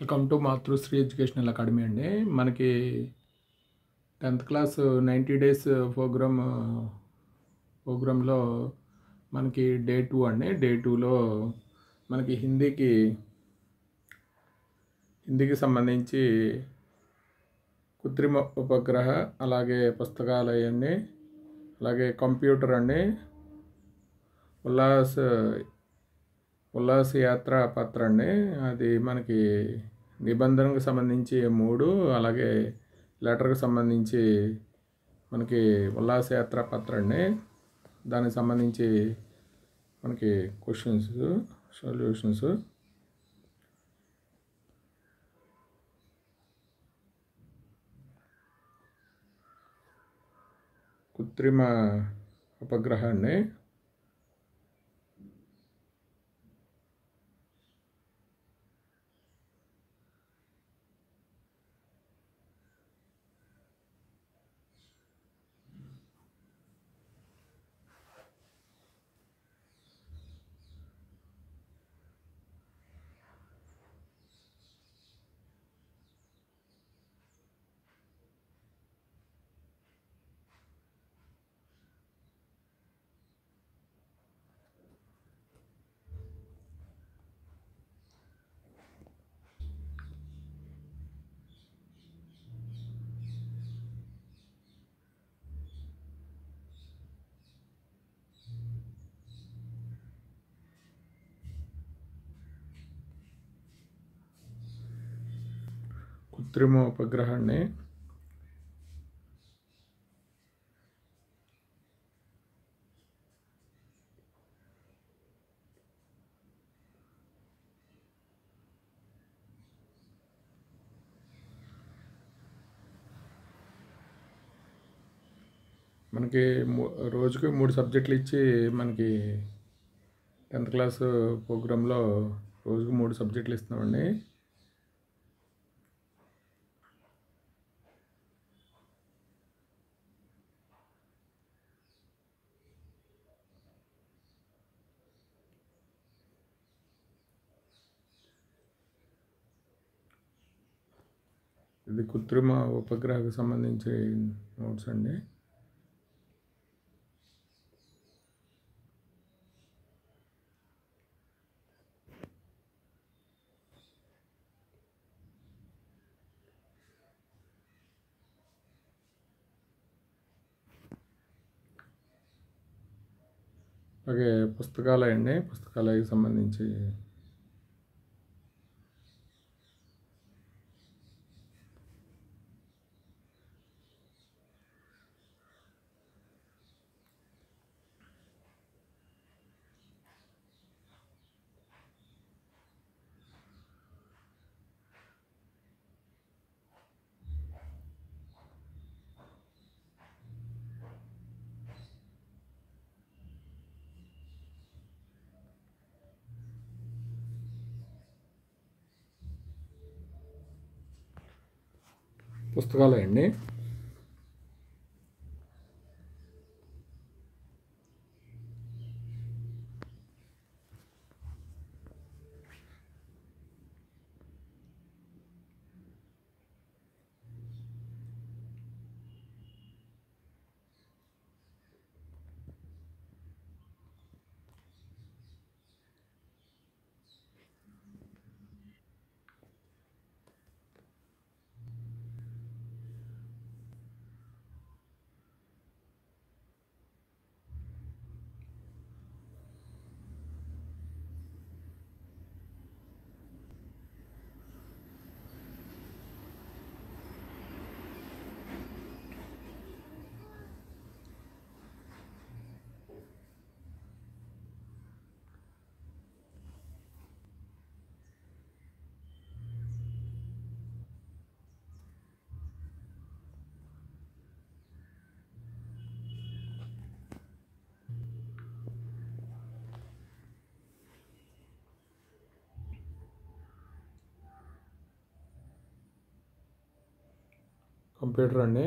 Welcome to Matrusri educational academy అండి. మనకి 10th class 90 days ప్రోగ్రాంలో మనకి డే 2 అండి. డే 2లో మనకి హిందీకి సంబంధించి కృత్రిమ ఉపగ్రహ, అలాగే పుస్తకాలు అవన్నీ, అలాగే కంప్యూటర్ అండి, ఉల్లాస్ యాత్ర పత్ర అండి. అది మనకి నిబంధనకు సంబంధించి 3, అలాగే లెటర్కి సంబంధించి మనకి ఉల్లాస యాత్ర పత్ర అండి. దానికి సంబంధించి మనకి క్వశ్చన్స్, సొల్యూషన్స్. కృత్రిమ ఉపగ్రహ అండి. కృత్రిమ ఉపగ్రహాన్ని మనకి రోజుకి 3 సబ్జెక్టులు ఇచ్చి మనకి 10th క్లాస్ ప్రోగ్రాంలో రోజుకు 3 సబ్జెక్టులు ఇస్తున్నామండి. ఇది కృత్రిమ ఉపగ్రహకు సంబంధించి నోట్స్ అండి. అలాగే పుస్తకాలకి సంబంధించి పుస్తకాలండి. కంప్యూటర్ అండి.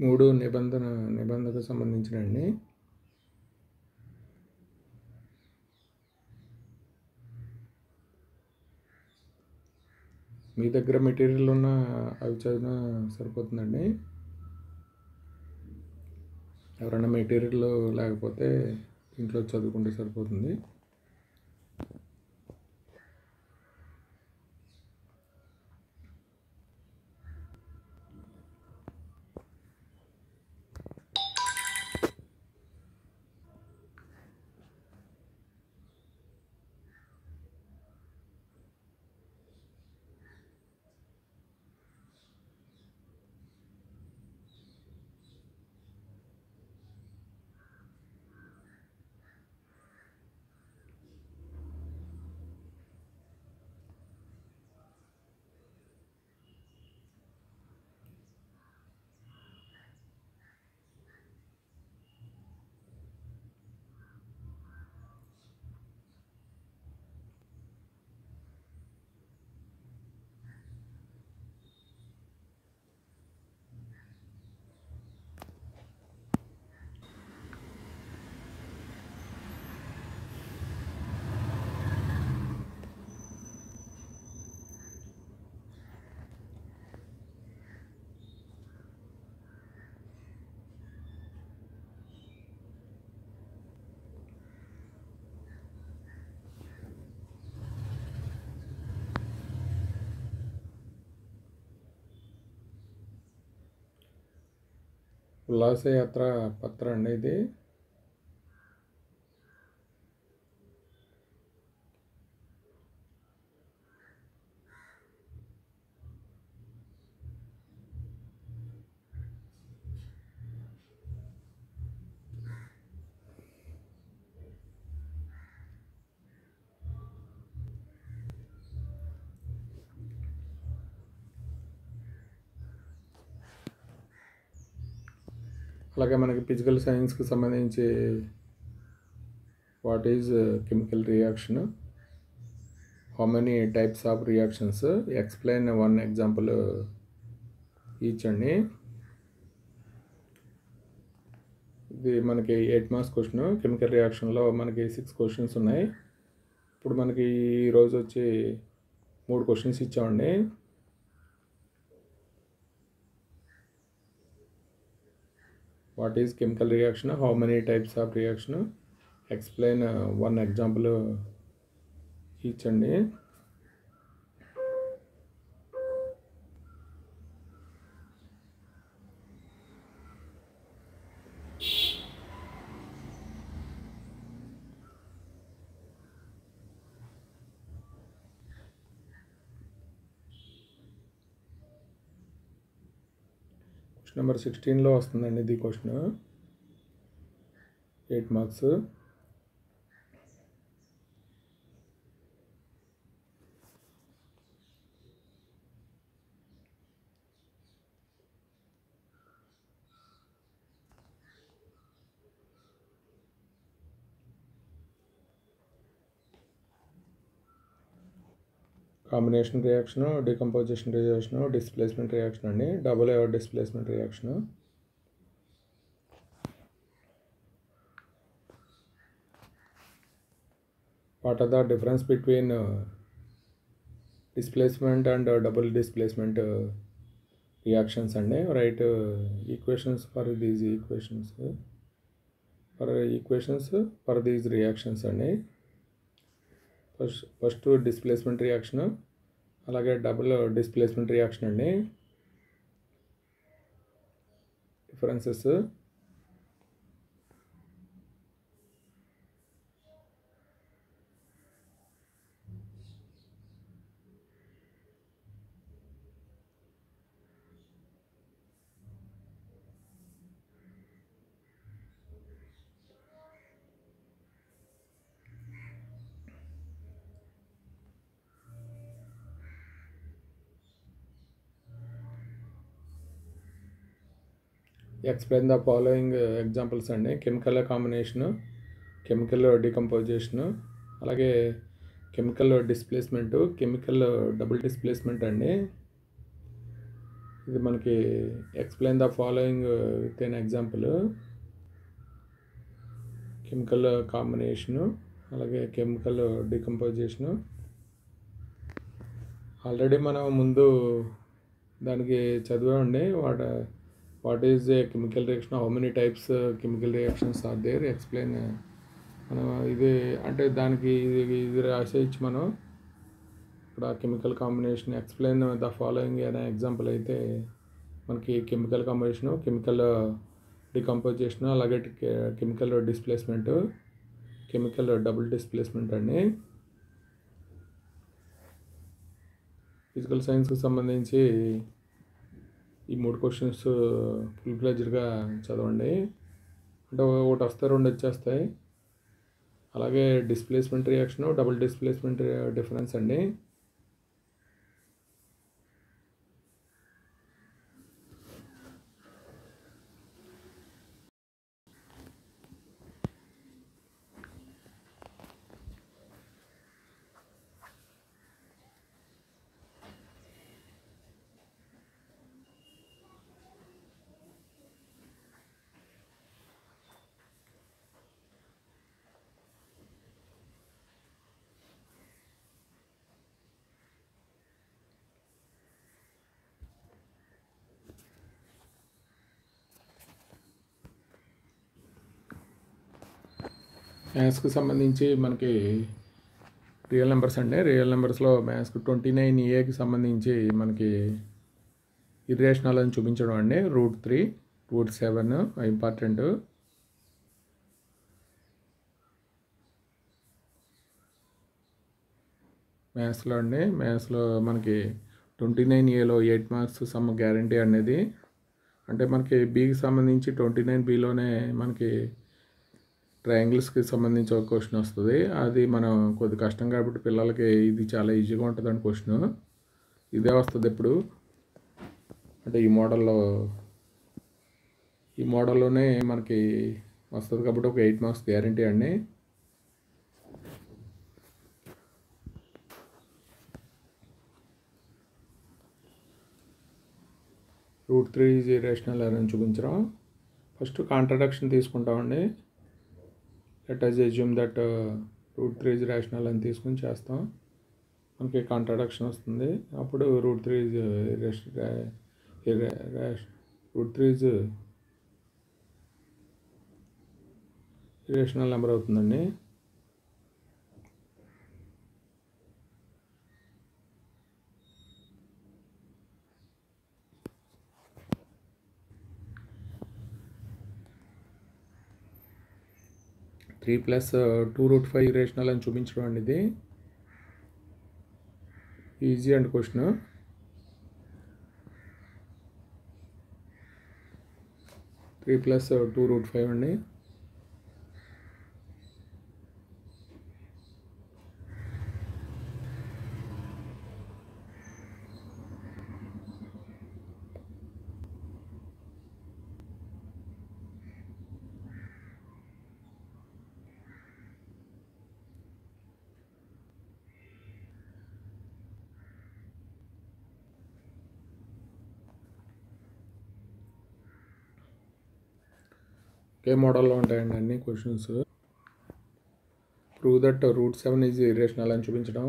3 నిబంధనకు సంబంధించినండి. మీ దగ్గర మెటీరియల్ ఉన్న అవి చదివినా సరిపోతుందండి. ఎవరైనా మెటీరియల్ లేకపోతే ఇంట్లో చదువుకుంటే సరిపోతుంది. ఉల్లాసయాత్ర పత్రం అండి ఇది. అలాగే మనకి ఫిజికల్ సైన్స్కి సంబంధించి what is chemical reaction, how many types of reactions, explain 1 example each అండి. ఇది మనకి 8 మార్క్స్ క్వశ్చన్. కెమికల్ రియాక్షన్లో మనకి 6 క్వశ్చన్స్ ఉన్నాయి. ఇప్పుడు మనకి ఈరోజు వచ్చి 3 క్వశ్చన్స్ ఇచ్చామండి. What is chemical reaction, how many types of reaction, explain 1 example each అండి. నెంబర్ 16లో వస్తుందండి ఇది question, 8 marks. Combination reaction, decomposition reaction, displacement reaction అండి. Double displacement reaction. What are the difference between displacement and double displacement reactions అండి. Write equations for these for these reactions అండి. First displacement reaction, అలాగే double displacement reaction అండి. Differences explain the following examples అండి. Chemical combination, chemical decomposition, అలాగే chemical displacement, chemical double displacement అండి. ఇది మనకి explain the following with an example. Chemical combination, అలాగే chemical decomposition. Already మనం ముందు దానికి చదివామండి. What is a chemical reaction, how many types chemical reactions are there, explain. మనం ఇది అంటే దానికి ఇది రాసేయచ్చు మనం. ఇక్కడ chemical combination explain the following అనే ఎగ్జాంపుల్ అయితే మనకి కెమికల్ కాంబినేషను, కెమికల్ డికంపోజిషను, అలాగే chemical displacement, chemical double displacement అండి. ఫిజికల్ సైన్స్కి సంబంధించి ఈ 3 క్వశ్చన్స్ ఫుల్ ఫ్లెడ్జ్డ్గా చదవండి. అంటే ఒకటి వస్తే 2 వచ్చేస్తాయి. అలాగే displacement reaction, double displacement difference అండి. మ్యాథ్స్కి సంబంధించి మనకి రియల్ నెంబర్స్ అండి. రియల్ నెంబర్స్లో మ్యాథ్స్కి 29A సంబంధించి మనకి ఇర్రేషనల్ అని చూపించడం అండి. √3, √7 ఇంపార్టెంట్. మ్యాథ్స్లో అండి, మ్యాథ్స్లో మనకి 29Aలో 8 మార్క్స్ సమ్ గ్యారంటీ అనేది. అంటే మనకి బీకి సంబంధించి 29Bలోనే మనకి ట్రయాంగిల్స్కి సంబంధించి ఒక క్వశ్చన్ వస్తుంది. అది మనం కొద్ది కష్టం కాబట్టి పిల్లలకి ఇది చాలా ఈజీగా ఉంటుందండి క్వశ్చన్. ఇదే వస్తుంది ఇప్పుడు. అంటే ఈ మోడల్లోనే మనకి వస్తుంది కాబట్టి ఒక 8 మార్క్స్ గ్యారంటీ అండి. √3 ఈజ్ ఇర్రేషనల్ అని చూపించడం. ఫస్ట్ కాంట్రడక్షన్ తీసుకుంటామండి. Let us assume that √3 is rational అని తీసుకుని చేస్తాం. మనకి కాంట్రడక్షన్ వస్తుంది. అప్పుడు √3 ఈజ్ ఇర్రేషనల్ నెంబర్ అవుతుందండి. త్రీ ప్లస్ 2√5 ఇర్రేషనల్ అని చూపించడం అండి. ఇది ఈజీ అండి క్వశ్చన్. త్రీ ప్లస్ 2√5 అండి. ఒకే మోడల్లో ఉంటాయండి అన్ని questions. Prove that √7 is irrational అని చూపించడం.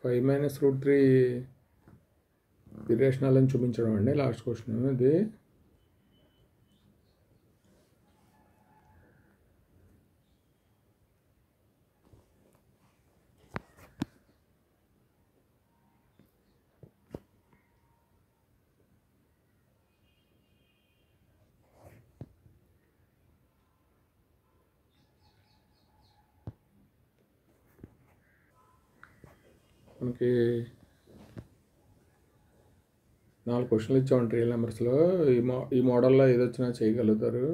ఫైవ్ మైనస్ √3 ఇర్రేషనల్ అని చూపించడం అండి. లాస్ట్ క్వశ్చన్ ఇది. మనకి 4 క్వశ్చన్లు ఇచ్చామండి రియల్ నెంబర్స్లో. ఈ మోడల్లో ఏదొచ్చినా చేయగలుగుతారు.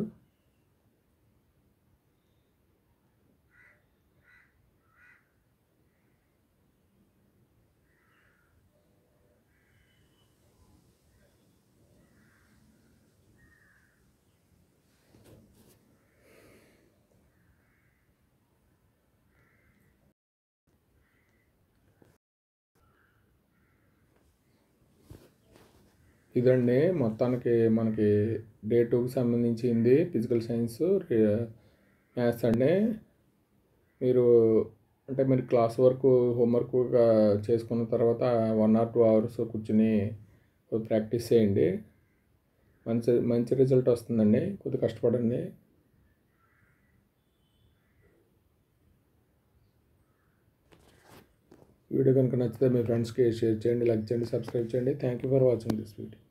ఇదండి మొత్తానికి మనకి డే 2కి సంబంధించింది ఫిజికల్ సైన్స్ మ్యాథ్స్ అండి. మీరు అంటే మీరు క్లాస్ వర్క్ హోంవర్క్గా చేసుకున్న తర్వాత 1 or 2 hours కూర్చుని ప్రాక్టీస్ చేయండి. మంచి రిజల్ట్ వస్తుందండి. కొద్దిగా కష్టపడండి. వీడియో కనుక నచ్చితే మీ ఫ్రెండ్స్కి షేర్ చేయండి, లైక్ చేయండి, సబ్స్క్రైబ్ చేయండి. Thank you for watching this video.